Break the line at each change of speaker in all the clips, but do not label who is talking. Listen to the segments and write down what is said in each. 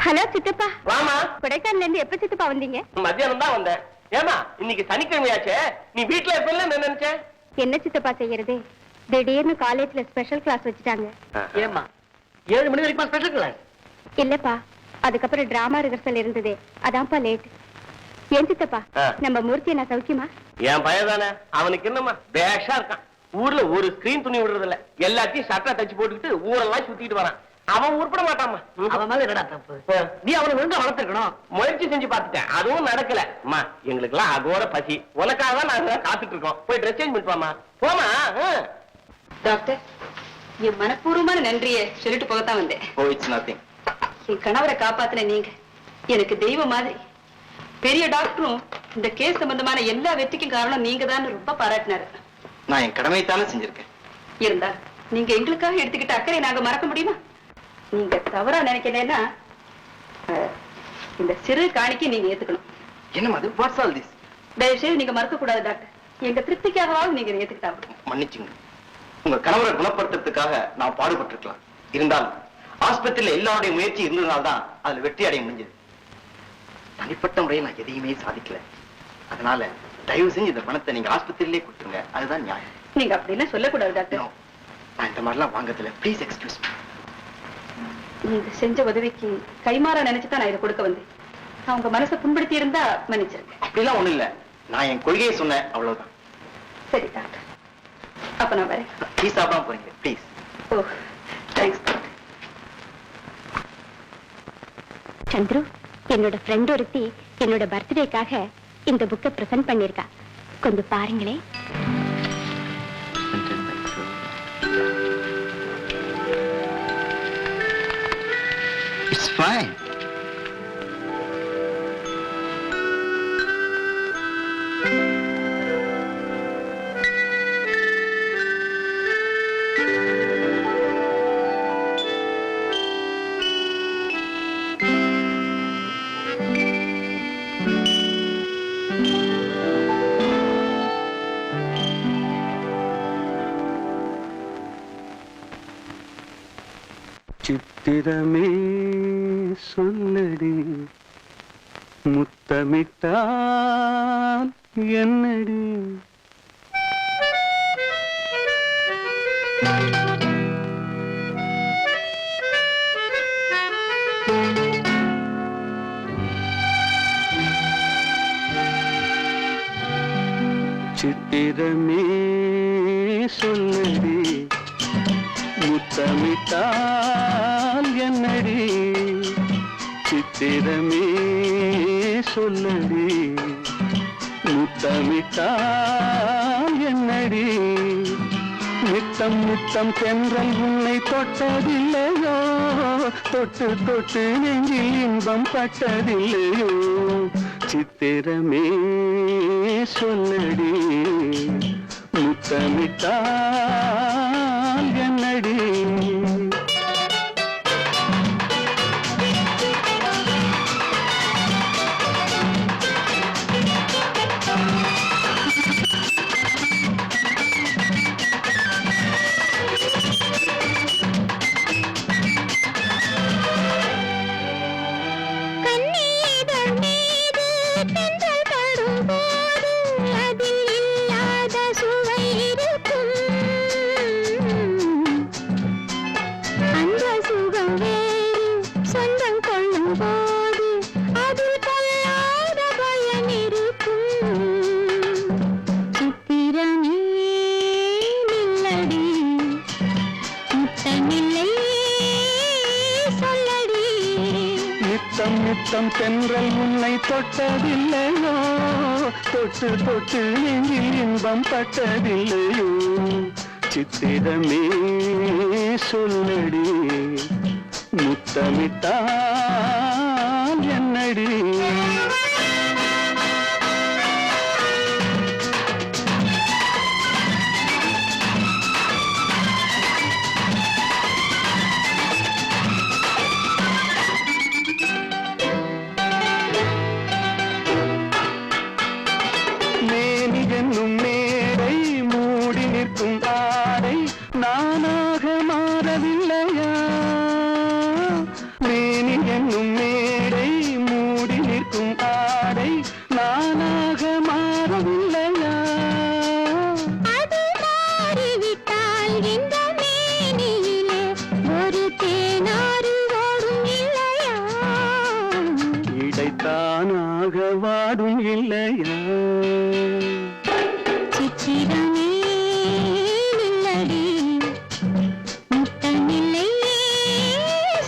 Hello சித்தப்பா.
வாமா.
கொடைக்கானல இருந்து எப்ப சித்தப்பா வந்தீங்க?
மத்தியானம் தான் வந்தேன். ஏமா இன்னைக்கு சனிக்கிழமையாச்சே, நீ வீட்டுல இருப்பேன்னு நினைச்சேன்.
என்ன சித்தப்பா செய்யறது, திடீர்னு காலேஜ்ல ஸ்பெஷல் கிளாஸ் வச்சுட்டாங்க.
ஏமா 7 மணி வரைக்கும் ஸ்பெஷல் கிளாஸ்?
இல்லப்பா, அதுக்கப்புறம் டிராமா ரிஹர்சல் இருந்தது, அதான்ப்பா லேட். ஏன் சித்தப்பா, நம்ம மூர்த்தி நான் சௌக்கியமா?
என் பையன் தானே, அவனுக்கு என்னமா பேஷா இருக்கான். ஊர்ல ஒரு ஸ்கிரீன் துணி விடுறது இல்ல, எல்லாத்தையும் ஷர்ட்டா தச்சு போட்டுக்கிட்டு ஊரெல்லாம் சுத்திட்டு வரான். அவன் உருப்பட மாட்டாமா.
அவன் மேல என்னடா தப்பு? நீ அவனை ஒழுங்கா வளர்த்துக்கணும்.
முயற்சி செஞ்சு பார்த்துட்டேன், அதுவும் நடக்கல. அம்மா எங்களுக்கு எல்லாம் அதோட பசி, உனக்காக தான் நாங்க காத்துட்டு இருக்கோம். போய் ட்ரெஸ் சேஞ்ச் பண்ணிட்டு போமா.
டாக்டர், என் மனப்பூர்வமான நன்றியை சொல்லிட்டு போகத்தான் வந்தேன்.
Oh, it's nothing.
என் கணவரை காப்பாத்தின நீங்க எனக்கு தெய்வம் மாதிரி. பெரிய டாக்டரும் இந்த கேஸ் சம்பந்தமான எல்லா வெற்றிக்கும் காரணம் நீங்க தான் ரொம்ப பாராட்டினாரு.
நான் என் கடமைத்தானே செஞ்சிருக்கேன்.
இருந்தா நீங்க எங்களுக்காக எடுத்துக்கிட்ட அக்கறை நாங்க மறக்க முடியுமா? நீங்க தவறா நினைக்கலன்னா இந்த சிறு காணிக்கை நீங்க ஏத்துக்கணும்.
என்ன அது? Watts all this?
தயவு செய்து நீங்க மறக்க கூடாது டாக்டர். எங்க திருப்திக்காகவாவது நீங்க ஏத்துக்கிட்டாங்க.
மன்னிச்சுங்க. உங்க கணவரை குணப்படுத்துறதுக்காக நான் பாடுபட்டிருக்கலாம். இருந்தாலும் ஆஸ்பத்திரியில எல்லாருடைய முயற்சி இருந்ததுனால்தான் அதுல வெற்றி அடைய முடிஞ்சது. தனிப்பட்ட முறையில் நான் எதையுமே சாதிக்கல. அதனால தயவு செஞ்சு இந்த பணத்தை நீங்க ஆஸ்பத்திரியிலே கொடுத்துருங்க, அதுதான் நியாயம்.
நீங்க அப்படின்னா சொல்லக்கூடாது டாக்டர்.
நான் இந்த மாதிரிலாம் வாங்கறதுல ப்ளீஸ் எக்ஸ்கியூஸ் மீ.
நீங்க செஞ்ச உதவிக்கு கைமாறா நினைச்சுதான் நான் இதை கொடுக்க வந்தேன். நான் உங்க மனசை புண்படுத்தி இருந்தா மன்னிச்சிருங்க.
அப்படிலாம் ஒண்ணும் இல்ல, நான் என் கொள்கையை சொன்னேன், அவ்வளவுதான்.
சரி டாக்டர், அப்ப நான் வரேன்.
டீ சாப்பிடாம போறீங்க please.
Oh thanks doctor.
Chandru, என்னோட ஃப்ரெண்ட் ஒருத்தி என்னோட பர்த்டேக்காக இந்த புக்கை பிரசன்ட் பண்ணிருக்கா, கொஞ்சம் பாருங்களேன்.
It's fine.
சித்திரமே சொல்லடி, முத்தமிட்டால் என்னடி? சித்திரமே சொல்லடி, முத்தமிட்டால் என்னடி? சித்திரமே சொல்லடி, முத்தமிட்டால் என்னடி? நித்தம் நித்தம் தென்றல் உன்னை தொட்டதில்லையோ, தொட்டு தொட்டு நெஞ்சில் இன்பம் பட்டதில்லையோ? சித்திரமே சொல்லடி, முத்தமிட்டால் என்னடி? நித்தம் தென்றல் உன்னை தொட்டதில்லையோ, தொட்டு தொட்டு நெஞ்சில் இன்பம் பட்டதில்லையோ? சித்திரமே சொல்லடி, முத்தமிட்டால் என்னடி? நானாக மாறவில்லையா? மேனி என்னும் இருக்கும் ஆடை நானாக மாறவில்லையா?
அது மாறிவிட்டால் இந்த மேனியிலே ஒரு தேனாறு ஓடும் இல்லையா?
இடைத்தானாக வாடும் இல்லையா?
சித்திரமே நில்லடி, முத்தமில்லை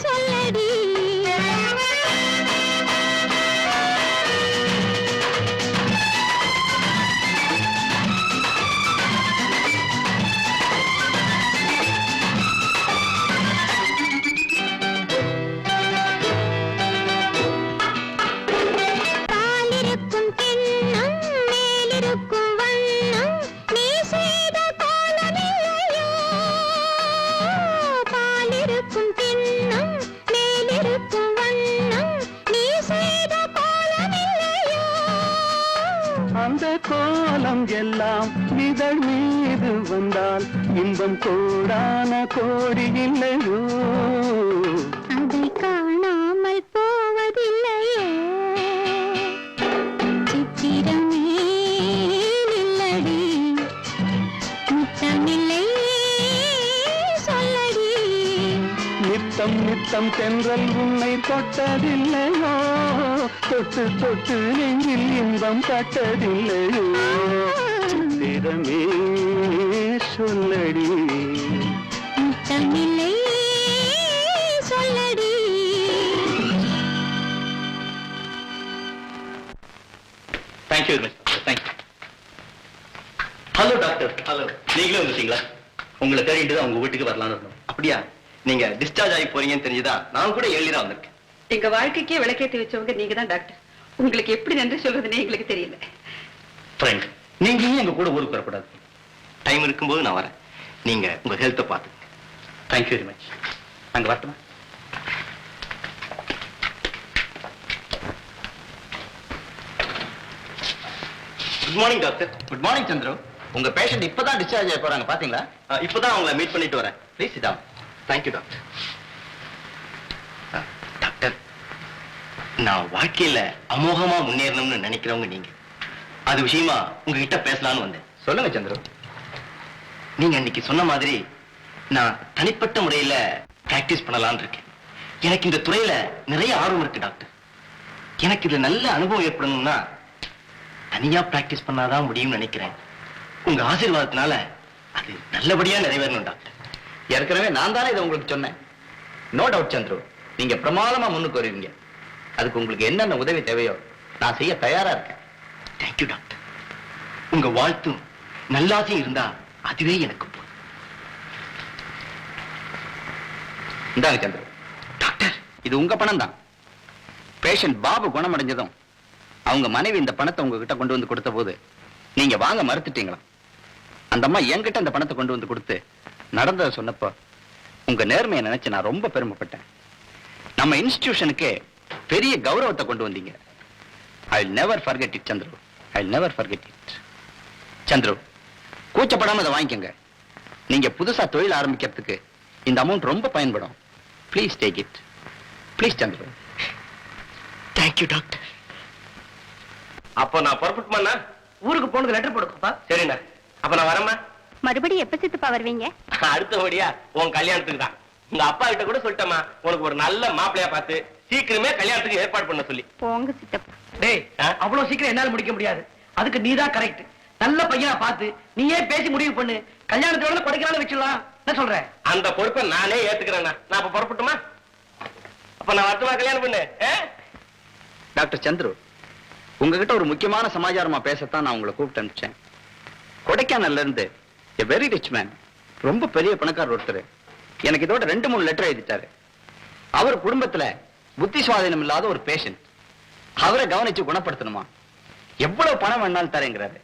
சொல்லடி. பாலிருக்கும் கிண்ணம் மேலிருக்கும் வண்ணம் நீ செய்த கோலமில்லையோ? பாலிருக்கும் கிண்ணம் மேலிருக்கும் வண்ணம் நீ செய்த கோலமில்லையோ?
அந்த கோலம் எல்லாம் இதழ் மீது வந்தால் இன்பம் கோடான கோடி இல்லையோ?
அதை காணாமல் போவதில்லையோ? சித்திரமே நில்லடி, முத்தமில்லை சொல்லடி.
நித்தம் நித்தம் தென்றல் உன்னை தொட்டதில்லையோ? தொட்டு தொட்டு நெஞ்சில் இன்பம் பட்டதில்லையோ? சித்திரமே சொல்லடி.
முத்தமில்லை சொல்லடி.
Thank you very much. Thank you. Hello doctor. Hello. நீங்களே வந்துட்டீங்களா? உங்களை தேடிட்டு தான் உங்க வீட்டுக்கு வரலாம்னு இருந்தோம். அப்படியா? நீங்க டிஸ்சார்ஜ் ஆகி போறீங்கன்னு தெரிஞ்சுதான் நான் கூட எழுதிதான் வந்திருக்கேன்.
எங்க வாழ்க்கைக்கே விளக்கேத்தி வச்சவங்க நீங்க தான் டாக்டர். உங்களுக்கு எப்படி நன்றி சொல்றதுன்னே எங்களுக்கு தெரியல.
ஃப்ரெண்ட், நீங்க ஏன் எங்க கூட ஊருக்கு வரக்கூடாது? டைம் இருக்கும்போது நான் வரேன். நீங்க உங்க ஹெல்த்தை பார்த்துங்க. Thank you very much. நாங்க வரட்டுமா? Good morning doctor. Good morning Chandru. உங்க பேஷண்ட் இப்பதான் டிஸ்சார்ஜ் ஆகி போறாங்க பாத்தீங்களா? இப்பதான் அவங்கள மீட் பண்ணிட்டு வரேன். Please sit down. Thank you doctor. Doctor, நான் வாழ்க்கையில அமோகமா முன்னேறணும்னு நினைக்கிறவங்க நீங்க. அது விஷயமா உங்ககிட்ட பேசலாம்னு வந்தேன். சொல்லுங்க சந்திரு. நீங்க அன்னைக்கு சொன்ன மாதிரி நான் தனிப்பட்ட முறையில பிராக்டிஸ் பண்ணலாம்னு இருக்கேன். எனக்கு இந்த துறையில நிறைய ஆர்வம் இருக்கு டாக்டர். எனக்கு இதுல நல்ல அனுபவம் ஏற்படணும்னா தனியா பிராக்டிஸ் பண்ணாதான் முடியும்னு நினைக்கிறேன். உங்க ஆசீர்வாதத்தினால அது நல்லபடியா நிறைவேறணும் டாக்டர். ஏற்கனவே நான் தானே இதை உங்களுக்கு சொன்னேன். நோ டவுட் சந்திரு, நீங்க பிரமாதமா முன்னுக்கு வருவீங்க. அதுக்கு உங்களுக்கு என்னென்ன உதவி தேவையோ நான் செய்ய தயாரா இருக்கேன். Thank you doctor. உங்க வாழ்த்தும் நல்லாசையும் இருந்தா அதுவே எனக்கு போதும். இந்தாங்க சந்திரு. டாக்டர், இது உங்க பணம் தான். பேஷண்ட் பாபு குணமடைஞ்சதும் அவங்க மனைவி இந்த பணத்தை உங்ககிட்ட கொண்டு வந்து கொடுத்த போது நீங்க வாங்க மறுத்துட்டீங்களா? அந்த அம்மா என்கிட்ட அந்த பணத்தை கொண்டு வந்து கொடுத்து நடந்ததை சொன்னப்போ உங்க நேர்மையை நினைச்சு நான் ரொம்ப பெருமைப்பட்டேன். நம்ம இன்ஸ்டிடியூஷனுக்கு பெரிய கௌரவத்தை கொண்டு வந்தீங்க. I will never forget it Chandru. I will never forget it. Chandru, கூச்சப்படாம அதை வாங்கிக்கங்க. நீங்க புதுசா தொழில் ஆரம்பிக்கிறதுக்கு இந்த அமௌண்ட் ரொம்ப பயன்படும். Please take it. Please Chandru. Thank you doctor. அப்போ நான் புறப்பட்டுமாண்ணா?
ஊருக்கு போனது லெட்டர் போடுப்பா.
சரிண்ணா. அப்ப நான் வரேம்மா.
மறுபடியும் எப்ப சித்தப்பா வருவீங்க?
அடுத்தபடியா உன் கல்யாணத்துக்கு தான். உங்க அப்பா கிட்ட கூட சொல்லிட்டேம்மா, உனக்கு ஒரு நல்ல மாப்பிள்ளையா பார்த்து சீக்கிரமே கல்யாணத்துக்கு ஏற்பாடு பண்ண சொல்லி.
போங்க சித்தப்பா.
டேய், அவ்வளவு சீக்கிரம் என்னால முடிக்க முடியாது. அதுக்கு நீதான் கரெக்ட். நல்ல பையனா பார்த்து நீயே பேசி முடிவு பண்ணு. கல்யாணத்தோட கொடைக்கானல வச்சிடலாம். என்ன சொல்ற?
அந்த பொறுப்பை நானே ஏத்துக்கிறேன்னா. நான் அப்ப புறப்பட்டுமா? அப்ப நான் வரட்டுமா கல்யாணம் பண்ணு? டாக்டர் சந்துரு, உங்ககிட்ட ஒரு முக்கியமான சமாச்சாரமா பேசத்தான் நான் உங்களை கூப்பிட்டு அனுப்பிச்சேன். கொடைக்கானல்ல இருந்து a very rich man, ரொம்ப பெரிய பணக்காரர் ஒருத்தர் எனக்கு இதோட 2-3 லெட்டர் எழுதிட்டாரு. அவர் குடும்பத்துல புத்தி சுவாதீனம் இல்லாத ஒரு பேஷண்ட். அவரை கவனிச்சு குணப்படுத்தணுமா? எவ்வளவு பணம் வேணாலும் தரேங்கிறாரு.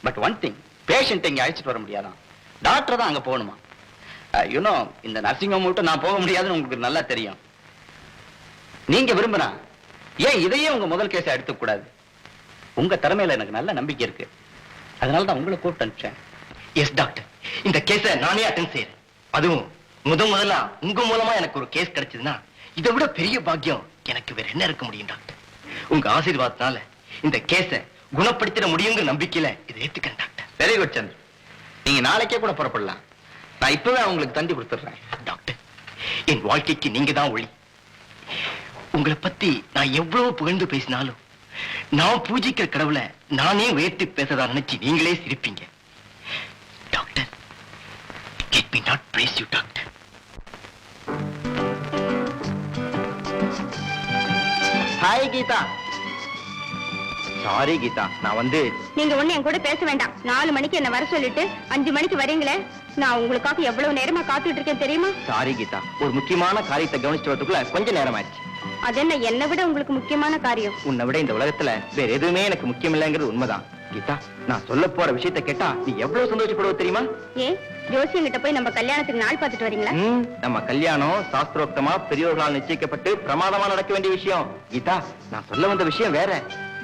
பட் ஒன் திங், பேஷண்ட் இங்க அழைச்சிட்டு வர முடியாதான். டாக்டர் தான் அங்க போகணுமா. யூனோ, இந்த நர்சிங் ஹோம் விட்டு நான் போக முடியாதுன்னு உங்களுக்கு நல்லா தெரியும். நீங்க விரும்பினா ஏன் இதையே உங்க முதல் கேஸை எடுத்துக்க கூடாது? உங்க திறமையில எனக்கு நல்ல நம்பிக்கை இருக்கு. அதனாலதான் உங்களை கூப்பிட்டு அனுப்பிச்சேன். எஸ் டாக்டர், இந்த கேஸை நானே அட்டெண்ட் செய்யறேன். அதுவும் முதல்ல உங்க மூலமா எனக்கு ஒரு கேஸ் கிடைச்சதுன்னா இதை விட பெரிய பாக்கியம் எனக்கு வேற என்ன இருக்க முடியும் டாக்டர். உங்க ஆசீர்வாதத்தினால இந்த கேஸ குணப்படுத்திட முடியுங்கிற நம்பிக்கையில இதை ஏத்துக்கிறேன் டாக்டர். வெரி குட் சந்திர. நீங்க நாளைக்கே கூட புறப்படலாம். நான் இப்பவே உங்களுக்கு தந்தி கொடுத்துடுறேன். டாக்டர், என் வாழ்க்கைக்கு நீங்க தான் ஒளி. உங்களை பத்தி நான் எவ்வளவு புகழ்ந்து பேசினாலும் நான் பூஜிக்கிற கடவுளை நானே உயர்த்தி பேசதா நினைச்சு நீங்களே சிரிப்பீங்க. Doctor, let me not praise you, doctor. Hi Geetha. Sorry Geetha, நான் வந்து
நீங்க ஒண்ணு என் கூட பேச வேண்டாம். 4 மணிக்கு என்ன வர சொல்லிட்டு 5 மணிக்கு வரீங்களே, நான் உங்களுக்காக எவ்வளவு நேரமா காத்துட்டு இருக்கேன் தெரியுமா?
சாரி கீதா, ஒரு முக்கியமான காரியத்தை கவனிச்சு வரதுக்குள்ள கொஞ்சம் நேரம் ஆயிடுச்சு.
அது என்ன, என்னை விட உங்களுக்கு முக்கியமான காரியம்?
உன்னை விட இந்த உலகத்துல வேற எதுவுமே எனக்கு முக்கியம் இல்லைங்கிறது உண்மைதான். கீதா, நான் சொல்ல போற விஷயத்தை கேட்டா நீ எவ்வளவு சந்தோஷப்படுவ தெரியுமா?
ஏன் ஜோசியங்கிட்ட போய் நம்ம கல்யாணத்துக்கு நாள் பார்த்துட்டு வரீங்களா?
நம்ம கல்யாணம் சாஸ்திரோக்தமா பெரியோர்களால் நிச்சயிக்கப்பட்டு பிரமாதமா நடக்க வேண்டிய விஷயம். கீதா, நான் சொல்ல வந்த விஷயம் வேற.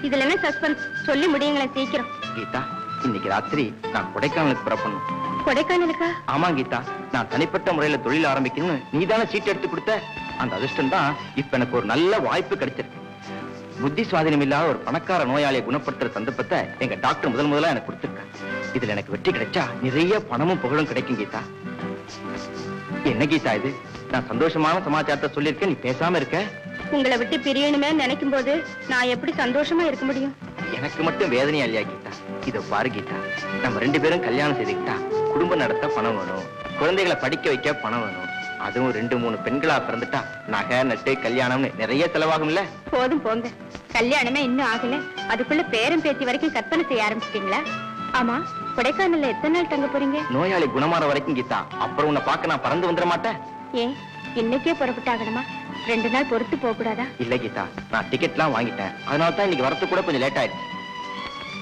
இதுல என்ன சஸ்பென்ஸ்? சொல்லி முடியுங்களேன் சீக்கிரம்.
கீதா, இன்னைக்கு ராத்திரி நான் கொடைக்கானலுக்கு புறப்படணும்.
கொடைக்கானலுக்கா?
ஆமா கீதா, நான் தனிப்பட்ட முறையில தொழில் ஆரம்பிக்கணும்னு நீதானே சீட் எடுத்து கொடுத்த. அந்த அதிர்ஷ்டம் தான் இப்ப எனக்கு ஒரு நல்ல வாய்ப்பு கிடைச்சிருக்கு. புத்தி சுவாதீனம் இல்லாத ஒரு பணக்கார நோயாளியை குணப்படுத்துற சந்தர்ப்பத்தை எங்க டாக்டர் முதல்ல எனக்கு கொடுத்திருக்காங்க. இதுல எனக்கு வெற்றி கிடைச்சா நிறைய பணமும் புகழும் கிடைக்கும். கீதா, என்ன கீதா இது? நான் சந்தோஷமான சமாச்சாரத்தை சொல்லியிருக்கேன், நீ பேசாம இருக்க.
உங்களை விட்டு பிரியணுமே நினைக்கும் போது நான் எப்படி சந்தோஷமா இருக்க முடியும்?
எனக்கு மட்டும் வேதனையா இல்லையா கீதா? இத பாரு கீதா, நம்ம 2 பேரும் கல்யாணம் செய்துக்கிட்டா குடும்பம் நடத்த பணம் வேணும், குழந்தைகளை படிக்க வைக்க பணம் வேணும். அதுவும் 2-3 பெண்களா பிறந்துட்டா நகை நட்டு கல்யாணம்னு நிறைய செலவாகும்ல.
போதும் போங்க, கல்யாணமே இன்னும் ஆகல, அதுக்குள்ள பேரம் பேத்தி வரைக்கும் கற்பனை செய்ய ஆரம்பிச்சிட்டீங்களா? ஆமா, கொடைக்கானல்ல எத்தனை நாள் தங்க போறீங்க?
நோயாளி குணமாற வரைக்கும் கீதா. அப்புறம் உன்னை பார்க்க நான் பறந்து வந்துட மாட்டேன்.
ஏன் இன்னைக்கே புறப்பட்டாகணுமா? 2 நாள் பொறுத்து போக கூடாதா?
இல்ல கீதா, நான் டிக்கெட்லாம் வாங்கிட்டேன். அதனால தான் இன்னைக்கு வரது கூட கொஞ்சம் லேட் ஆயிடுச்சு.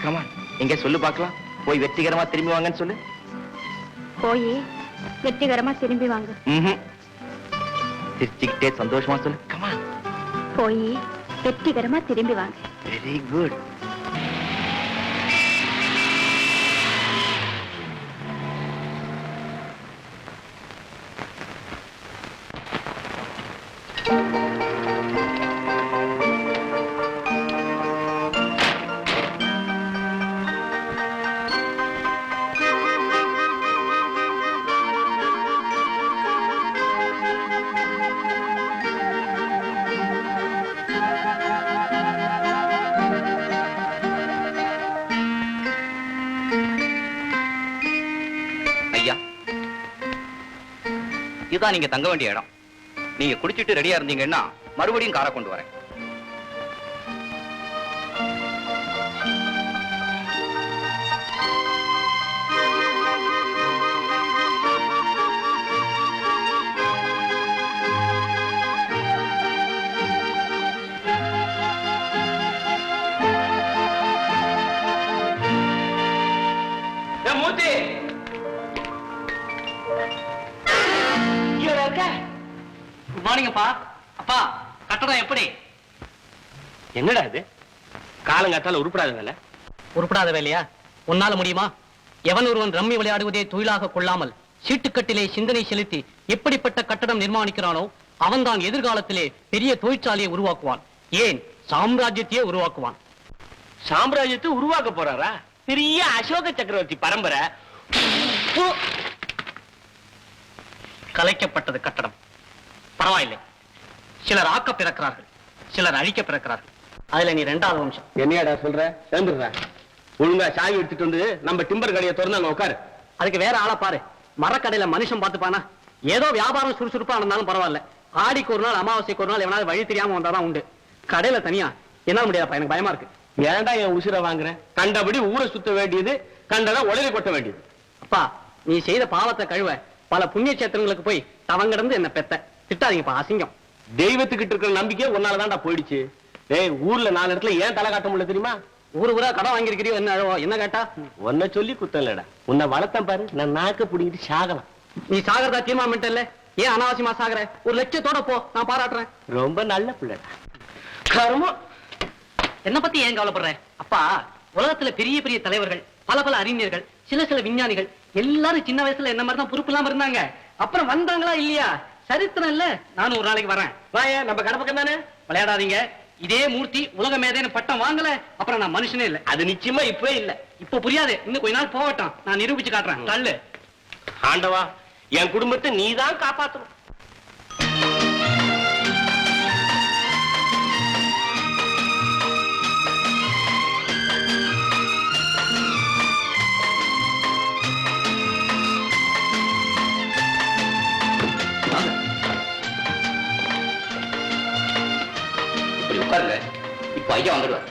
கமான், எங்க சொல்லு பார்க்கலாம். போய் வெற்றிகரமா திரும்பி வாங்கன்னு சொல்லு.
போய் வெற்றிகரமா திரும்பி வாங்க.
சிரிச்சுக்கிட்டே சந்தோஷமா சொல்லு. கமான்,
போய் வெற்றிகரமா திரும்பி வாங்க.
Very good. ஐயா, இதுதான் நீங்க தங்க வேண்டிய இடம். நீங்க குடிச்சிட்டு ரெடியா இருந்தீங்கன்னா மறுபடியும் காரை கொண்டு வரேன். மூர்த்தி,
குட் மார்னிங் அப்பா. அப்பா, கட்டடம் எப்படி?
என்னடா இது? காலங்காத்தால உருப்படாத வேலை.
உருப்படாத வேலையா? உன்னால முடியுமா? எவன் ஒருவன் ரம்மி விளையாடுவதே தொழிலாக கொள்ளாமல் சீட்டுக்கட்டிலே சிந்தனை செலுத்தி எப்படிப்பட்ட கட்டடம் நிர்மாணிக்கிறானோ அவன்தான் எதிர்காலத்திலே பெரிய தொழிற்சாலையை உருவாக்குவான். ஏன், சாம்ராஜ்யத்தையே உருவாக்குவான்.
சாம்ராஜ்யத்தை உருவாக்க போறாரா? பெரிய அசோக சக்கரவர்த்தி பரம்பரை.
கலைக்கப்பட்டது கட்டடம். பரவாயில்லை, சிலர் ஆக்க பிறக்கிறார்கள், சிலர் அழிக்க பிறக்கிறார்கள். அதுல நீ 2வது வம்சம்.
என்னையாடா சொல்ற? சேர்ந்துடுற. ஒழுங்கா சாவி எடுத்துட்டு வந்து நம்ம டிம்பர் கடையை திறந்தாங்க உட்காரு.
அதுக்கு வேற ஆளை பாரு. மரக்கடையில மனுஷன் பார்த்துப்பானா? ஏதோ வியாபாரம் சுறுசுறுப்பா இருந்தாலும் பரவாயில்ல, ஆடிக்கு ஒரு நாள் அமாவாசைக்கு ஒரு நாள் எவனாவது வழி தெரியாம வந்தாதான் உண்டு. கடையில தனியா என்னால முடியாதப்பா, எனக்கு பயமா இருக்கு.
ஏன்டா என் உசுரை வாங்குற? கண்டபடி ஊரை சுத்த வேண்டியது, கண்டனா உளறி கொட்ட வேண்டியது.
அப்பா, நீ செய்த பாவத்தை கழுவ பல புண்ணிய சேத்திரங்களுக்கு போய் தவங்கிடந்து என்ன பெத்த. திட்டாதீங்கப்பா, அசிங்கம்.
தெய்வத்துக்கிட்ட இருக்கிற நம்பிக்கை உன்னாலதான்டா போயிடுச்சு. ஏய், ஊர்ல 4 இடத்துல ஏன் தலை காட்ட முடியல தெரியுமா?
ஊரா கடன் வாங்கிருக்கிறியோ என்ன அழவோ? என்ன கேட்டா?
உன்னை சொல்லி குத்தம் இல்லடா, உன்னை வளர்த்தேன் பாரு. நான் நாக்க பிடிக்கிட்டு சாகலாம்.
நீ சாகரதா தீர்மானம் இல்ல? ஏன் அனாவசியமா சாகர? ஒரு லட்சத்தோட போ, நான் பாராட்டுறேன்.
ரொம்ப நல்ல பிள்ளைடா. கர்மம்.
என்ன பத்தி ஏன் கவலைப்படுற? அப்பா, உலகத்துல பெரிய பெரிய தலைவர்கள், பல அறிஞர்கள், சில விஞ்ஞானிகள் எல்லாரும் சின்ன வயசுல என்ன மாதிரி தான் பொறுப்பு இல்லாம இருந்தாங்க. அப்புறம் வந்தாங்களா இல்லையா? சரித்திரம் இல்ல. நானும் ஒரு நாளைக்கு வரேன்.
வாயா, நம்ம கடை பக்கம் தானே.
விளையாடாதீங்க, இதே மூர்த்தி உலக மேதைன்னு பட்டம் வாங்கல அப்புறம் நான் மனுஷனே இல்ல.
அது நிச்சயமா இப்பவே இல்ல.
இப்ப புரியாது, இன்னும் கொஞ்ச நாள் போகட்டும், நான் நிரூபிச்சு காட்டுறேன். தள்ளு.
ஆண்டவா, என் குடும்பத்தை நீதான் காப்பாத்தணும்.
இப்படி உட்காருங்க, இப்ப ஐயா வந்துடுவார்.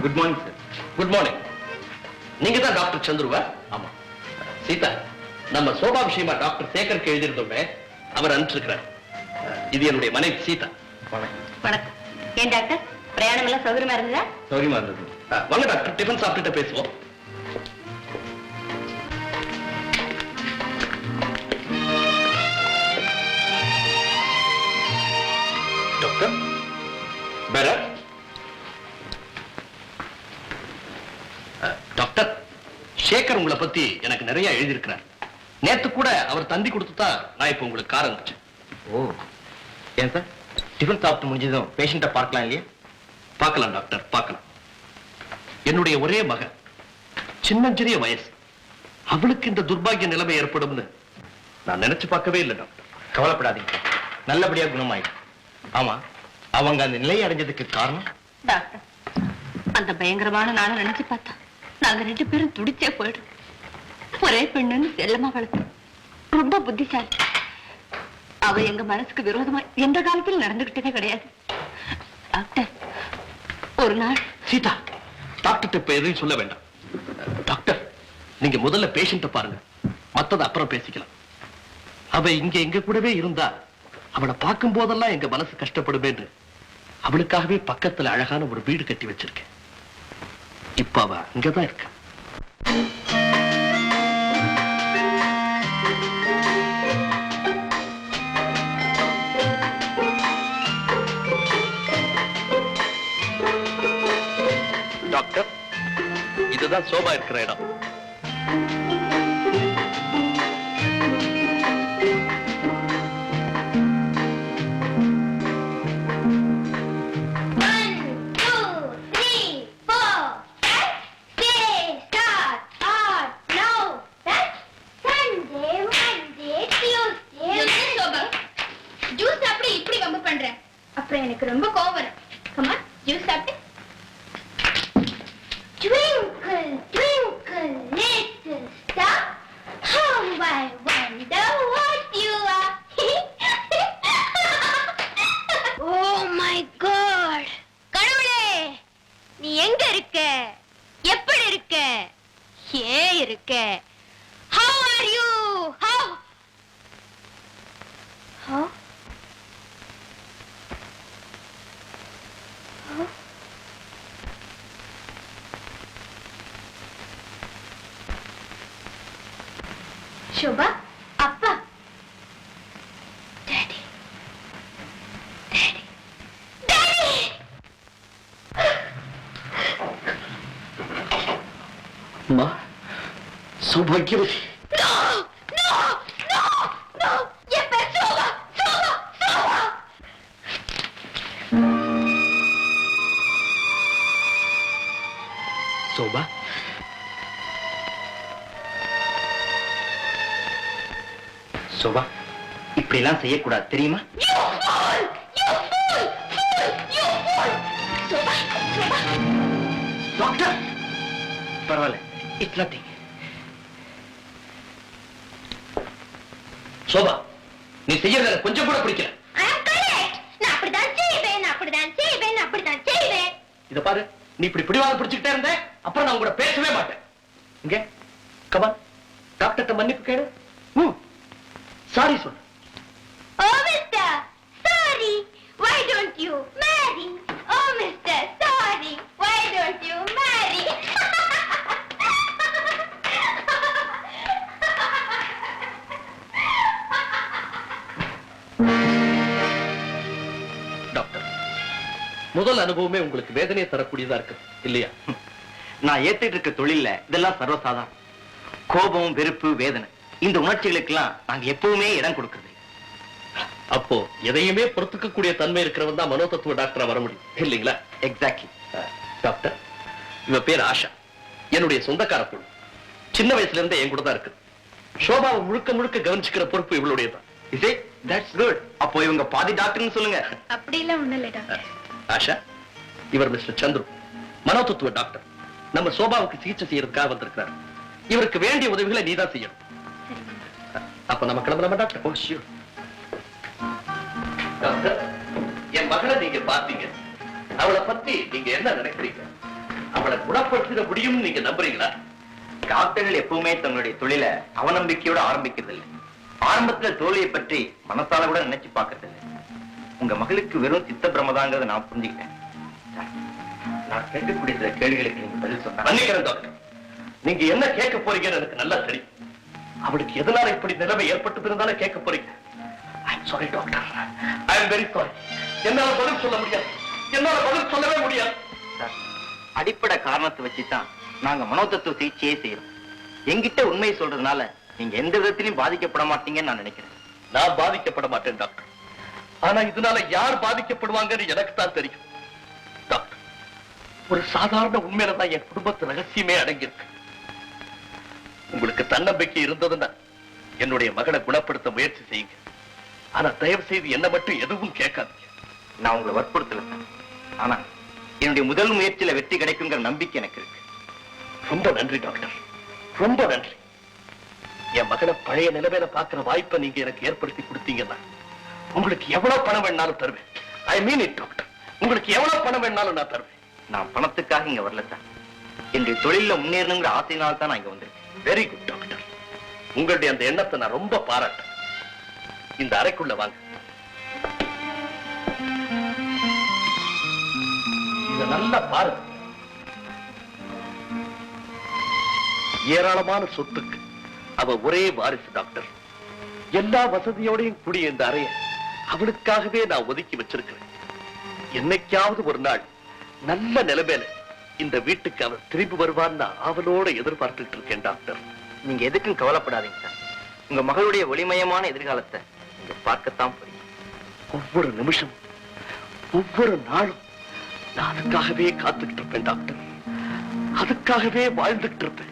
Good morning sir.
Good morning. நீங்க தான் டாக்டர் சந்துருவா? ஆமா. சீதா, நம்ம சோபா விஷயமா டாக்டர் சேகருக்கு எழுதியிருந்தோமே, அவர் அனுப்பிச்சிருக்கிறார். இது என்னுடைய மனைவி சீதா.
வணக்கம். ஏன் டாக்டர், பிரயாணம் எல்லாம் சௌகரியமா இருந்ததா?
சௌரியமா இருந்தது. வாங்க டாக்டர், டிஃபன் சாப்பிட்டுட்டு பேசுவோம். டாக்டர் வேற டாக்டர், சேகர் உங்களை பத்தி எனக்கு நிறைய எழுதியிருக்கிறார். நேத்து கூட அவர் தந்தி கொடுத்துதான் நான் இப்ப உங்களுக்கு கார் அனுப்பிச்சேன்.
ஓ, ஏன் சார், டிஃபன் சாப்பிட்டு முடிஞ்சதும் பேஷண்ட்டை பார்க்கலாம் இல்லையா?
பார்க்கலாம் டாக்டர், பார்க்கலாம். என்னுடைய ஒரே மகன், சின்னஞ்சிறிய வயசு, அவளுக்கு இந்த துர்பாகிய நிலைமை ஏற்படும்னு நான் நினைச்சு பார்க்கவே இல்லை டாக்டர்.
கவலைப்படாதீங்க, நல்லபடியா குணமாயிடும். ஆமா, அவங்க அந்த நிலையை அடைஞ்சதுக்கு காரணம்?
டாக்டர், அந்த பயங்கரமான நாளை நினைச்சு பார்த்தா நாங்க 2 பேரும் துடிச்சே போயிடும். ஒரே பெண்ணுன்னு செல்லமா வளர்த்து ரொம்ப புத்திசாலி. அவ எங்க மனசுக்கு விரோதமா எந்த காலத்தில் நடந்துகிட்டதே கிடையாது. டாக்டர், ஒரு நாள்
சீதா, டாக்டர் இப்ப எதையும் சொல்ல வேண்டாம். டாக்டர், நீங்க முதல்ல பேஷண்ட்டை பாருங்க, மத்தத அப்புறம் பேசிக்கலாம். அவ இங்க எங்க கூடவே இருந்தா அவளை பார்க்கும் போதெல்லாம் எங்க மனசு கஷ்டப்படுமே. அவளுக்காகவே பக்கத்துல அழகான ஒரு வீடு கட்டி வச்சிருக்கேன். இப்ப அவ இங்கதான் இருக்க. டாக்டர், இதுதான் சோபா இருக்கிற இடம்.
அப்புறம் எனக்கு ரொம்ப கோவம் வரும். கமா, ஜூஸ் சாப்பிட்டு. Twinkle, twinkle, little star, how I wonder what you are. Oh my God! கடவுளே, நீ எங்க இருக்க? எப்படி இருக்க? ஏன் இருக்க? How are you? How? Shobha, Appa, daddy, daddy, daddy!
मां, सौभाग्यवती।
No, no, no, no! ये पे शोभा, शोभा, शोभा!
शोभा,
சோபா, இப்படி எல்லாம் செய்யக்கூடாது தெரியுமா? டாக்டர், பரவாயில்ல, இட்ஸ் நத்திங்.
சோபா, நீ செய்யறத கொஞ்சம் கூட பிடிக்கல.
நான் அப்படிதான் செய்வேன், அப்படிதான் செய்வேன், அப்படிதான் செய்வேன்.
இத பாரு, நீ இப்படி பிடிவாத பிடிச்சுக்கிட்டே இருந்த அப்புறம் நான் கூட பேசவே மாட்டேன். இங்க கமான், டாக்டர்ட்ட மன்னிப்பு கேடு. சாரி சொல்லு.
Oh, mister, sorry. Why don't you marry? Oh, mister, sorry. Why don't you marry?
முதல் அனுபவமே உங்களுக்கு வேதனையை தரக்கூடியதா இருக்கு இல்லையா?
நான் ஏத்துட்டு இருக்க தொழில்ல இதெல்லாம் சர்வசாதாரணம். கோபம், வெறுப்பு, வேதனை இந்த உணர்ச்சிகளுக்கெல்லாம் நாங்க எப்பவுமே இடம் கொடுக்கறது.
அப்போ எதையுமே பொறுத்துக்கக்கூடிய தன்மை இருக்கிறவன் தான் மனோதத்துவ டாக்டரா வர முடியும் இல்லைங்களா?
எக்ஸாக்ட்லி.
டாக்டர், இவ பேர் ஆஷா, என்னுடைய சொந்தக்கார பொண்ணு. சின்ன வயசுல இருந்தே என் கூட தான் இருக்கு. சோபாவை முழுக்க முழுக்க கவனிச்சுக்கிற பொறுப்பு இவளுடைய தான்.
Is it? That's good. அப்போ இவங்க பாதி டாக்டர்னு சொல்லுங்க.
அப்படி எல்லாம் ஒண்ணும் இல்லை டாக்டர்.
ஆஷா, இவர் மிஸ்டர் சந்துரு, மனோதத்துவ டாக்டர். நம்ம சோபாவுக்கு சிகிச்சை செய்யறதுக்காக வந்திருக்கிறார். இவருக்கு வேண்டிய உதவிகளை நீதான் செய்யணும். அப்ப நம்ம கிளம்பலாமா டாக்டர்?
ஓ ஷூர்.
டாக்டர், என் மகளை நீங்க பாத்தீங்க. அவளை பத்தி நீங்க என்ன நினைக்கிறீங்க? அவளை குணப்படுத்திட முடியும் நீங்க நம்புறீங்களா?
டாக்டர்கள் எப்பவுமே தங்களுடைய தொழிலை அவநம்பிக்கையோட ஆரம்பிக்கிறது இல்லை. ஆரம்பத்துல தோல்வியை பற்றி மனசால கூட நினைச்சு பார்க்கறது இல்லை. உங்க மகளுக்கு வெறும் சித்த பிரமதாங்கிறத நான் புரிஞ்சுக்கிட்டேன். நான் கேட்கக்கூடிய சில கேள்விகளுக்கு நீங்க பதில் சொன்னா.
மன்னிக்கிறேன் டாக்டர், நீங்க என்ன கேட்க போறீங்கன்னு எனக்கு நல்லா தெரியும். அவளுக்கு எதனால இப்படி நிலைமை ஏற்பட்டு இருந்தாலும் கேட்க போறீங்க. I'm sorry doctor, I am very sorry. என்னால பதில் சொல்ல முடியாது, என்னால பதில் சொல்லவே முடியாது.
சார், அடிப்படை காரணத்தை வச்சுதான் நாங்க மனோதத்துவ சிகிச்சையே செய்யறோம். என்கிட்ட உண்மையை சொல்றதுனால நீங்க எந்த விதத்திலையும் பாதிக்கப்பட மாட்டீங்கன்னு நான் நினைக்கிறேன்.
நான் பாதிக்கப்பட மாட்டேன் டாக்டர். ஆனா இதனால யார் பாதிக்கப்படுவாங்கன்னு எனக்கு தான் தெரியும். டாக்டர், ஒரு சாதாரண உண்மையில தான் என் குடும்பத்து ரகசியமே அடங்கியிருக்கு. உங்களுக்கு தன்னம்பிக்கை இருந்ததுன்னா என்னுடைய மகளை குணப்படுத்த முயற்சி செய்யுங்க. ஆனா தயவு செய்து என்ன மட்டும் எதுவும் கேட்காதீங்க.
நான் உங்களை வற்புறுத்தல சார். ஆனா என்னுடைய முதல் முயற்சியில வெற்றி கிடைக்குங்கிற நம்பிக்கை எனக்கு இருக்கு.
ரொம்ப நன்றி டாக்டர், ரொம்ப நன்றி. என் மகளை பழைய நிலைமையில பாக்குற வாய்ப்பை நீங்க எனக்கு ஏற்படுத்தி கொடுத்தீங்கன்னா உங்களுக்கு எவ்வளவு பணம் வேணாலும் தருவேன். ஐ மீன் இட் டாக்டர், உங்களுக்கு எவ்வளவு பணம் வேணாலும் நான் தருவேன்.
நான் பணத்துக்காக இங்க வரல சார். என்னுடைய தொழில முன்னேறணுங்கிற ஆசையினால தான் நான் இங்க வந்திருக்கேன்.
வெரி குட் டாக்டர், உங்களுடைய அந்த எண்ணத்தை நான் ரொம்ப பாராட்டேன். இந்த அறைக்குள்ள வாங்க. இத நல்லா பாருங்க. ஏராளமான சொத்துக்கு அவ ஒரே வாரிசு டாக்டர். எல்லா வசதியோடையும் கூடிய இந்த அறைய அவளுக்காகவே நான் ஒதுக்கி வச்சிருக்கிறேன். என்னைக்காவது ஒரு நாள் நல்ல நிலைமையில இந்த வீட்டுக்கு அவர் திரும்பி வருவான்னு அவளோட எதிர்பார்த்துட்டு இருக்கேன் டாக்டர்.
நீங்க எதுக்கும் கவலைப்படாதீங்க சார். உங்க மகளுடைய ஒளிமயமான எதிர்காலத்தை நீங்க பார்க்கத்தான் போறீங்க.
ஒவ்வொரு நிமிஷம், ஒவ்வொரு நாளும் நான் அதுக்காகவே காத்துக்கிட்டு இருப்பேன் டாக்டர். அதுக்காகவே வாழ்ந்துகிட்டு இருப்பேன்.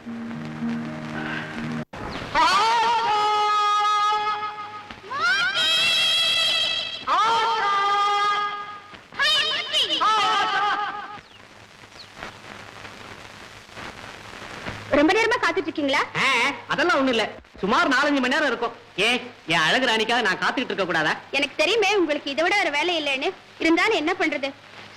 ரொம்ப நேரமா காத்துட்டு இருக்கீங்களா?
அதெல்லாம் ஒண்ணு இல்ல, சுமார் 4-5 மணி நேரம் இருக்கும். ஏன் என் அழகு ராணிக்காக நான் காத்துக்கிட்டு இருக்க கூடாதா?
எனக்கு தெரியுமே உங்களுக்கு இதை விட ஒரு வேலை இல்லைன்னு. இருந்தாலும் என்ன பண்றது,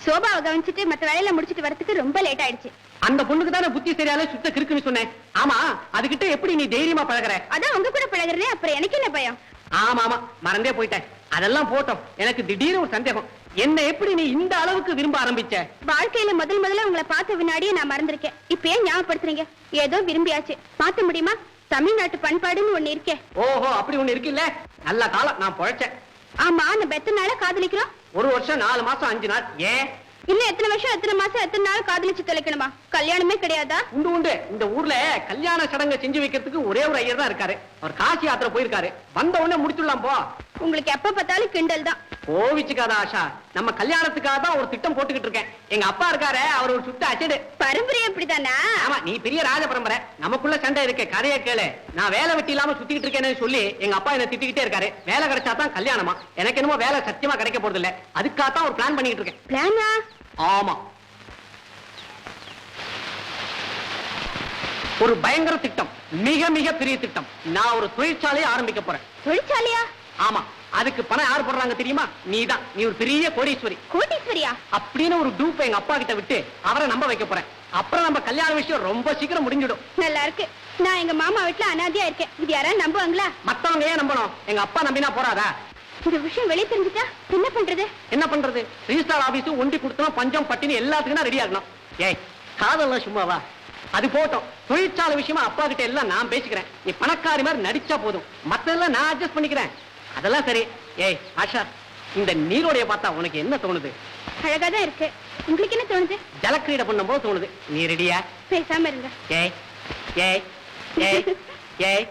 சோபாவை கவனிச்சுட்டு மத்த வேலையில முடிச்சிட்டு வரதுக்கு ரொம்ப லேட் ஆயிடுச்சு.
அந்த பொண்ணுக்கு தானே புத்தி சரியால சுத்த கிறுக்குன்னு சொன்னேன். ஆமா, அதுகிட்ட எப்படி நீ தைரியமா பழகுற?
அதான் உங்க கூட பழகுறதே, அப்புறம் எனக்கு என்ன பயம்?
ஆமா ஆமா, மறந்தே போயிட்டேன். அதெல்லாம் போட்டோம். எனக்கு திடீர்னு ஒரு சந்தேகம், என்ன எப்படி நீ இந்த அளவுக்கு விரும்ப ஆரம்பிச்ச?
வாழ்க்கையில முதல்ல உங்களை பார்த்த வினாடியே நான் மறந்திருக்கேன். இப்ப ஏன் ஞாபகப்படுத்துறீங்க? ஏதோ விரும்பியாச்சு, மாத்த முடியுமா? தமிழ்நாட்டு பண்பாடுன்னு ஒண்ணு இருக்கே.
ஓஹோ, அப்படி ஒண்ணு இருக்குல்ல. நல்ல காலம் நான் பொழைச்சேன்.
ஆமா, நம்ம எத்தனை நாளா காதலிக்கிறோம்?
1 வருஷம் 4 மாசம் 5 நாள். ஏன்
இன்னும் எத்தனை வருஷம், எத்தனை மாசம், எத்தனை நாள் காதலிச்சு தொலைக்கணுமா? கல்யாணமே கிடையாதா?
உண்டு உண்டு. இந்த ஊர்ல கல்யாண சடங்கு செஞ்சு வைக்கிறதுக்கு ஒரே ஒரு ஐயர் தான் இருக்காரு. அவர் காசி யாத்திரை போயிருக்காரு. வந்த உடனே முடிச்சுடலாம் போ.
உங்களுக்கு எப்ப பார்த்தாலும் கிண்டல் தான்.
கோவிச்சுக்காத ஆஷா, நம்ம கல்யாணத்துக்காக தான் ஒரு திட்டம் போட்டுக்கிட்டு இருக்கேன். எங்க அப்பா இருக்காரு, அவர் ஒரு சுத்த அச்சடு.
பரம்பரை அப்படித்தானா?
ஆமா, நீ பெரிய ராஜ பரம்பரை. நமக்குள்ள சண்டை இருக்கு, கதையை கேளு. நான் வேலை வெட்டி இல்லாம சுத்திக்கிட்டு இருக்கேன்னு சொல்லி எங்க அப்பா என்ன திட்டிக்கிட்டே இருக்காரு. வேலை கிடைச்சா தான் கல்யாணமா? எனக்கு என்னமோ வேலை சத்தியமா கிடைக்க போறது இல்ல. அதுக்காகத்தான் ஒரு பிளான் பண்ணிட்டு இருக்கேன்.
பிளானா?
ஆமா, ஒரு பயங்கர திட்டம், மிக மிக பெரிய திட்டம். நான் ஒரு தொழிற்சாலையை ஆரம்பிக்க போறேன்.
தொழிற்சாலையா?
ஆமா, அதுக்கு பணம் யார் போடுறாங்க தெரியுமா? நீதான். நீ ஒரு பெரிய கோடீஸ்வரி.
கோடீஸ்வரியா?
அப்படின்னு ஒரு டூப் எங்க அப்பா கிட்ட விட்டு அவரை நம்ப வைக்க போறேன். அப்புறம் நம்ம கல்யாண விஷயம் ரொம்ப சீக்கிரம் முடிஞ்சிடும்.
நல்லா இருக்கு. நான் எங்க மாமா வீட்டுல அனாதையா இருக்கேன். இது யாராவது நம்புவாங்களா?
மத்தவங்க ஏன் நம்பணும்? எங்க அப்பா நம்பினா போறாதா?
இந்த விஷயம் வெளியே தெரிஞ்சுட்டா என்ன பண்றது?
என்ன பண்றது? ரிஜிஸ்டார் ஆபீஸ் ஒண்டி கொடுத்தோம், பஞ்சம் பட்டினி எல்லாத்துக்கும் ரெடி ஆகணும். ஏய், காதல்லாம் சும்மாவா? அது போட்டோம். தொழிற்சாலை விஷயமா அப்பா கிட்ட எல்லாம் நான் பேசிக்கிறேன். நீ பணக்காரி மாதிரி நடிச்சா போதும், மத்தெல்லாம் நான் அட்ஜஸ்ட் பண்ணிக்கிறேன். அதெல்லாம் சரி. ஏய் ஆஷா, இந்த நீரோடைய பார்த்தா உனக்கு என்ன தோணுது?
அழகாதான் இருக்கு. உங்களுக்கு என்ன தோணுது?
ஜலக்கிரீடை பண்ணும் போது தோணுது. நீ ரெடியா?
பேசாம இருங்க.
ஏய் ஏய் ஏய் ஏய்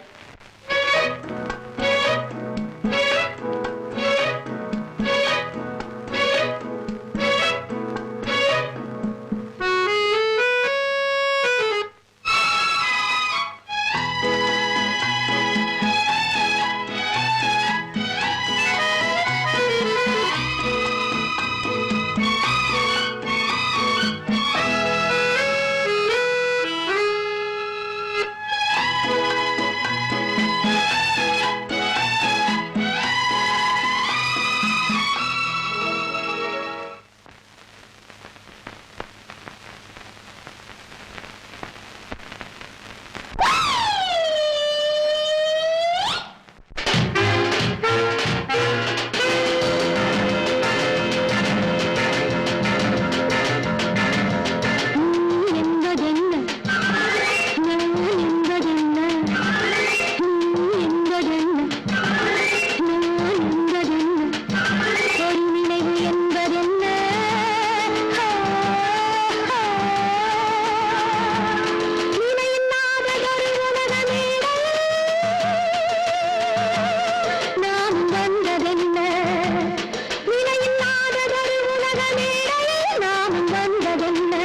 வந்ததென்ன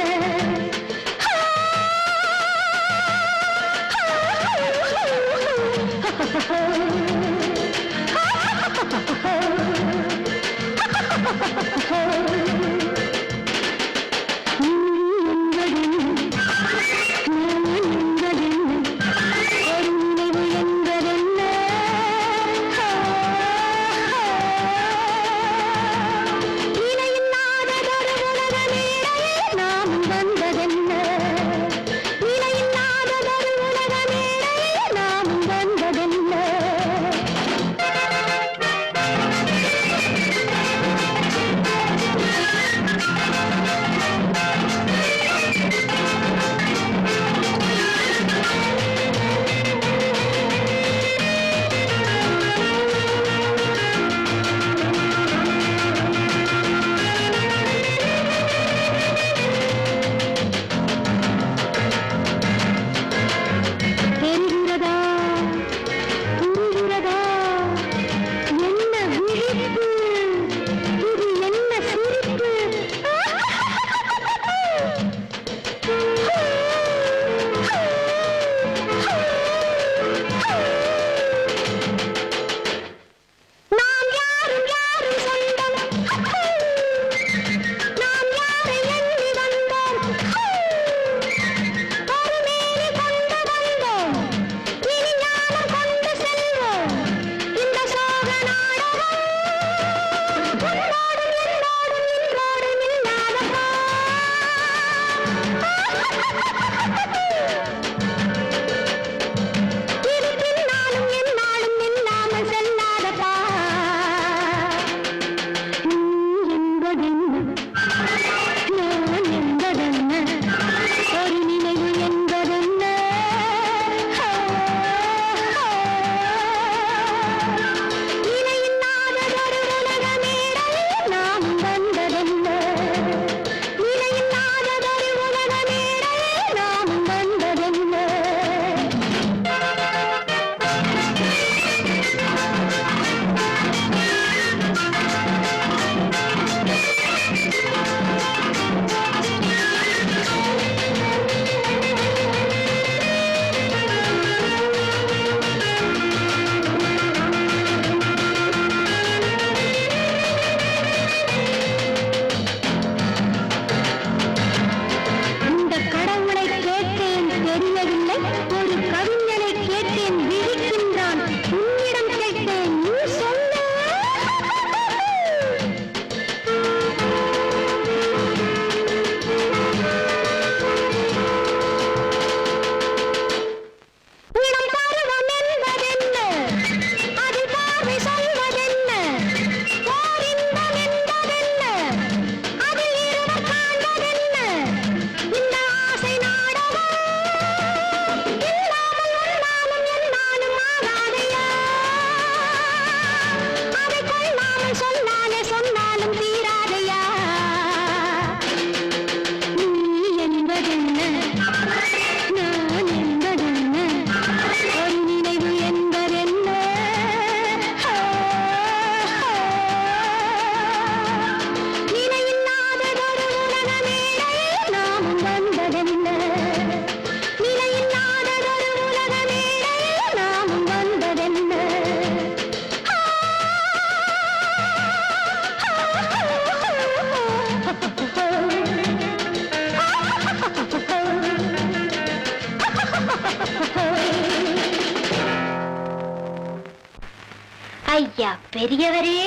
ஐயா பெரியவரே,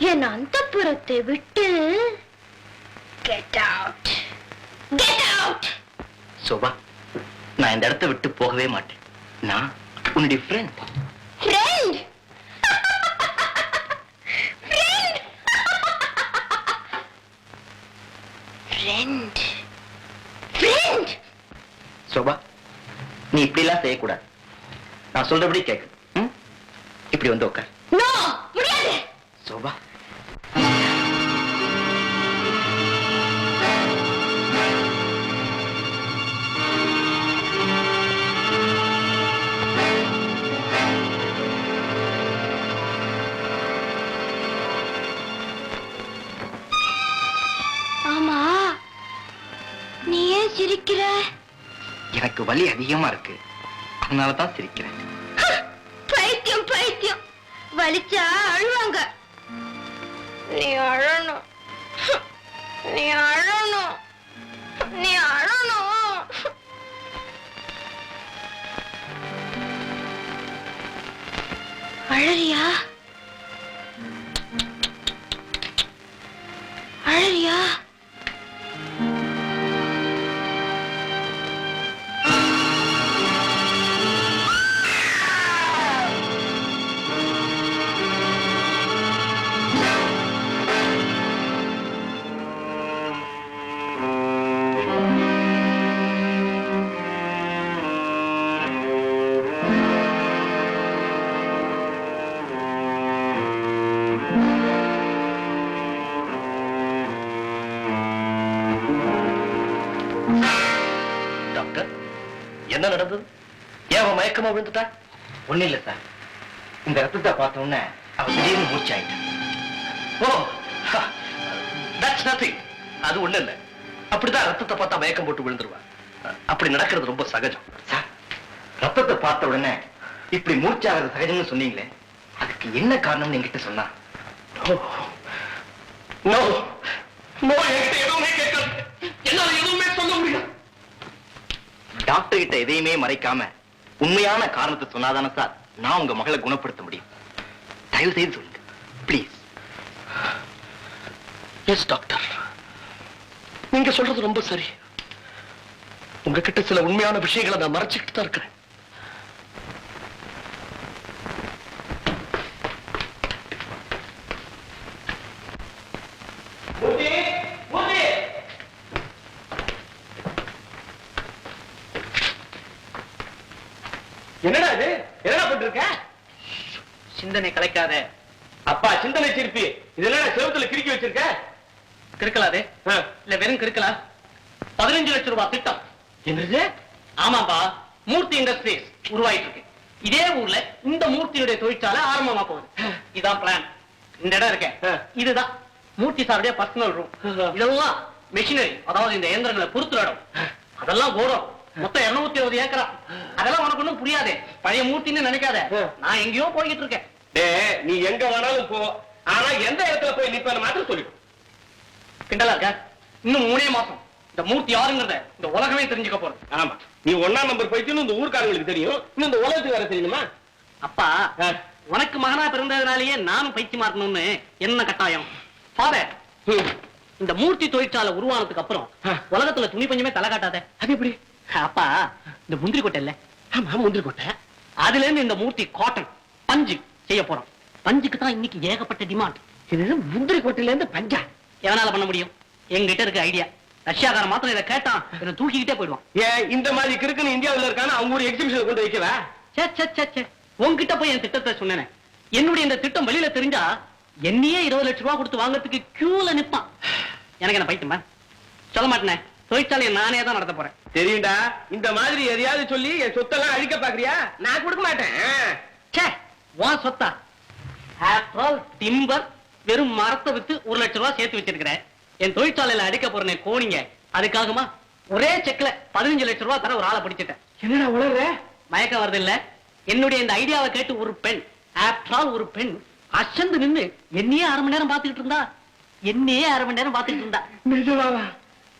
என் அந்தப்புறத்தை விட்டு get out, get out.
Sofa, நான் இந்த இடத்தை விட்டு போகவே மாட்டேன். நான் உன்னுடைய friend.
Friend, friend, friend.
Sofa, நீ இப்படி எல்லாம் செய்யக்கூடாது. நான் சொல்றபடி கேட்கு. இப்படி வந்து உட்கார்.
நோ, முடியாது.
சோபா,
ஆமா, நீ ஏன் சிரிக்கிற?
எனக்கு வலி அதிகமா இருக்கு, அதனாலதான் சிரிக்கிறேன்.
பைத்தியம், பைத்தியம். வலிச்சா அழுவாங்க. நீ அழணும், நீ அழணும், நீ அழணும். அழறியா? அழறியா?
டாக்டர், என்ன நடந்தது? ஏன் அவன் மயக்கமா விழுந்துட்டா?
ஒண்ணு இல்ல சார், இந்த ரத்தத்தை பார்த்த உடனே அவன் திடீர்னு மூச்சாயிட்டான்.
ஓ, that's nothing. அது ஒண்ணு இல்ல. அப்படிதான் ரத்தத்தை பார்த்தா மயக்கம் போட்டு விழுந்துருவா. அப்படி நடக்கிறது ரொம்ப சகஜம்.
சார், ரத்தத்தை பார்த்த உடனே இப்படி மூச்சாகிறது சகஜம்னு சொன்னீங்களே, அதுக்கு என்ன காரணம்னு என்கிட்ட சொன்னா?
நோ நோ, என்கிட்ட எதுவுமே கேட்காது. என்னால எதுவுமே சொல்ல முடியாது.
டாக்டர் கிட்ட எதையுமே மறைக்காம உண்மையான காரணத்தை சொன்னாதானே சார் நான் உங்க மகளை குணப்படுத்த முடியும். தயவு செய்து சொல்லுங்க ப்ளீஸ்.
எஸ் டாக்டர், நீங்க சொல்றது ரொம்ப சரி. உங்ககிட்ட சில உண்மையான விஷயங்களை நான் மறைச்சுக்கிட்டு தான் இருக்கிறேன்.
என்னடா இது? என்னடா பண்ணிருக்க?
சிந்தனை கலைக்காத.
அப்பா சிந்தனை சிரிப்பி, இதெல்லாம் செவத்துல கிறுக்கி வச்சிருக்க?
கிறுக்கலாதே இல்ல வெறும் கிறுக்கலா? 15 லட்சம் ரூபாய் திட்டம்.
என்னது?
ஆமாப்பா, மூர்த்தி இண்டஸ்ட்ரீஸ் உருவாயிட்டு இருக்கு. இதே ஊர்ல இந்த மூர்த்தியுடைய தொழிற்சாலை ஆரம்பமா போகுது. இதான் பிளான். இந்த இடம் இருக்க, இதுதான் மூர்த்தி சாருடைய பர்சனல் ரூம். இதெல்லாம் மெஷினரி, அதாவது இந்த இயந்திரங்களை பொறுத்துற இடம். அதெல்லாம் கோரம். மொத்தம் 220 ஏக்கரா. அதெல்லாம் உனக்கு ஒண்ணும் புரியாதே. பழைய மூர்த்தின்னு நினைக்காத. நான் எங்கேயோ போய்கிட்டு இருக்கேன்.
நீ எங்க வேணாலும் போ, ஆனா எந்த இடத்துல போய் நிப்பேன்னு மாத்திரம் சொல்லிடும்.
கிண்டலா இருக்க? இன்னும் 3 மாசம் இந்த மூர்த்தி யாருங்கிறத இந்த உலகமே தெரிஞ்சுக்க போறது.
ஆமா, நீ 1ஆம் நம்பர் போயிட்டு இந்த ஊர்க்காரங்களுக்கு தெரியும், இன்னும் இந்த உலகத்துக்கு வேற தெரியுமா?
அப்பா, உனக்கு மகனா பிறந்ததுனாலேயே நானும் பைத்தியமா இருக்கணும்னு என்ன கட்டாயம்? ஃபாதர், இந்த மூர்த்தி தொழிற்சாலை உருவானதுக்கு அப்புறம் உலகத்துல துணி பஞ்சமே தலை காட்டாத.
அது எப்படி?
அப்பா, இந்த முந்திரி கொட்டை இல்ல?
ஆமா, முந்திரி கொட்டை.
அதுல இருந்து இந்த மூர்த்தி காட்டன் பஞ்சு செய்ய போறோம். பஞ்சுக்கு தான் இன்னைக்கு ஏகப்பட்ட டிமாண்ட்.
இது முந்திரி கொட்டையில இருந்து பஞ்சா?
எவனால பண்ண முடியும்? எங்கிட்ட இருக்க ஐடியா. ரஷ்யாக்காரன் மாத்திரம் இதை கேட்டான், இதை தூக்கிக்கிட்டே போயிடுவான்.
ஏன் இந்த மாதிரி கிறுக்குன்னு இந்தியாவில் இருக்கான அவங்க ஒரு எக்ஸிபிஷன் கொண்டு வைக்கவா?
சே சே சே சே, உன்கிட்ட போய் என் திட்டத்தை சொன்னேனே. என்னுடைய இந்த திட்டம் வெளியில தெரிஞ்சா என்னையே 20 லட்சம் ரூபாய் கொடுத்து வாங்கறதுக்கு கியூல நிப்பான். எனக்கு என்ன பைத்தியமா? சொல்ல மாட்டேனே, தொழிற்சாலையை நானே தான் நடத்த போறேன்.
தெரியும்டா, இந்த மாதிரி எதையாவது சொல்லி என் சொத்தெல்லாம் அழிக்க பாக்குறியா? நான் கொடுக்க மாட்டேன்.
சே, உன் சொத்தா? ஆஃப்டர் ஆல் டிம்பர், வெறும் மரத்தை வித்து 1 லட்சம் ரூபாய் சேர்த்து வச்சிருக்கிறேன். என் தொழிற்சாலையில அடிக்க போறேனே கோணிங்க, அதுக்காகமா ஒரே செக்ல 15 லட்சம் ரூபாய் தர ஒரு ஆளை பிடிச்சிட்டேன்.
என்னடா உளற?
மயக்கம் வருது இல்ல? என்னுடைய இந்த ஐடியாவை கேட்டு ஒரு பெண், ஆஃப்டர் ஆல் ஒரு பெண், அசந்து நின்னு என்னையே 1/2 மணி நேரம் பாத்துக்கிட்டு இருந்தா. என்னையே 1/2 மணி நேரம் பாத்துக்கிட்டு இருந்தா.
நிஜமாவா?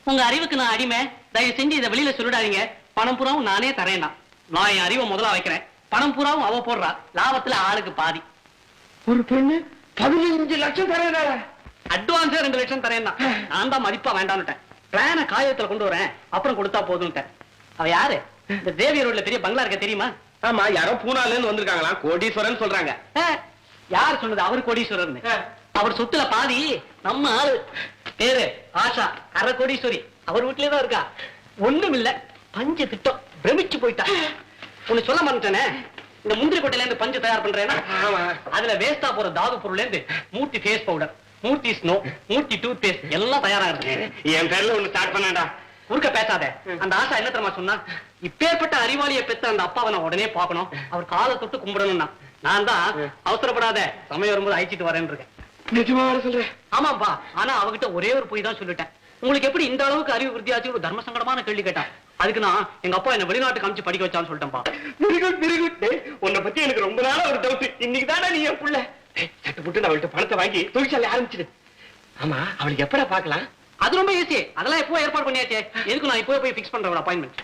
உங்க அறிவுக்கு நான் அடிமை. தயவு செஞ்சு இதை வெளியில சொல்லிடாதீங்க. பணம் பூராவும் நானே தரேன். நான் என் அறிவை முதல்ல வைக்கிறேன். பணம் பூராவும் அவ போடுறா. லாபத்துல ஆளுக்கு பாதி.
ஒரு பெண்ணு 15 லட்சம் தரேன்.
அட்வான்ஸே 2 லட்சம் தரேன் தான். நான் தான் மதிப்பா வேண்டான்னுட்டேன். பிளான காயத்துல கொண்டு வரேன், அப்புறம் கொடுத்தா போதும்ட்டேன். அவ யாரு? இந்த தேவி ரோட்ல பெரிய பங்களா இருக்க தெரியுமா?
ஆமா, யாரோ பூனால இருந்து வந்திருக்காங்களா, கோடீஸ்வரன் சொல்றாங்க.
யார் சொன்னது அவர் கோடீஸ்வரர்னு? அவர் சொத்துல பாதி நம்ம ஆளு. பேரு ஆஷா, அரை கோடீஸ்வரி. அவர் வீட்லயே தான் இருக்கா. ஒண்ணும் இல்ல, பஞ்ச திட்டம். பிரமிச்சு போயிட்டா. உன்னை சொல்ல மாட்டேனே, இந்த முந்திரி கொட்டையில இருந்து பஞ்சு தயார் பண்றேன்னா அதுல வேஸ்டா போற தாது பொருள்ல இருந்து மூர்த்தி ஃபேஸ் பவுடர், மூர்த்தி ஸ்னோ, மூர்த்தி டூத் பேஸ்ட் எல்லாம் தயாரா இருக்கு.
என் பேர்ல ஒண்ணு ஸ்டார்ட் பண்ணாடா.
குறுக்க பேசாத. அந்த ஆஷா என்ன தெரியுமா சொன்னா? இப்பேற்பட்ட அறிவாளியை பெற்ற அந்த அப்பாவை நான் உடனே பார்க்கணும், அவர் காலை தொட்டு கும்பிடணும்னா. நான் தான் அவசரப்படாத, சமயம் வரும்போது அழைச்சிட்டு வரேன்னு இருக்கேன்.
நிஜமா வர சொல்றேன்?
ஆமாப்பா, ஆனா அவகிட்ட ஒரே ஒரு பொய் தான் சொல்லிட்டேன். உங்களுக்கு எப்படி இந்த அளவுக்கு அறிவு விருத்தியாச்சு? ஒரு தர்ம சங்கடமான கேள்வி கேட்டான். அதுக்கு நான் எங்க அப்பா என்ன வெளிநாட்டுக்கு அனுப்பிச்சு படிக்க வச்சான்னு சொல்லிட்டேன்ப்பா.
Very good, very good. உன்னை பத்தி எனக்கு ரொம்ப நாளா ஒரு டவுட். இன்னைக்கு தானே நீ என் புள்ள. சட்டு போட்டு நான் அவள்கிட்ட பணத்தை வாங்கி தொழிற்சாலை ஆரம்பிச்சிடு. ஆமா, அவளுக்கு எப்படா பாக்கலாம்?
அது ரொம்ப ஈஸி. அதெல்லாம் எப்போ ஏற்பாடு பண்ணியாச்சே. எதுக்கு நான் இப்போ போய் பிக்ஸ் பண்றேன் அப்பாயின்மெண்ட்.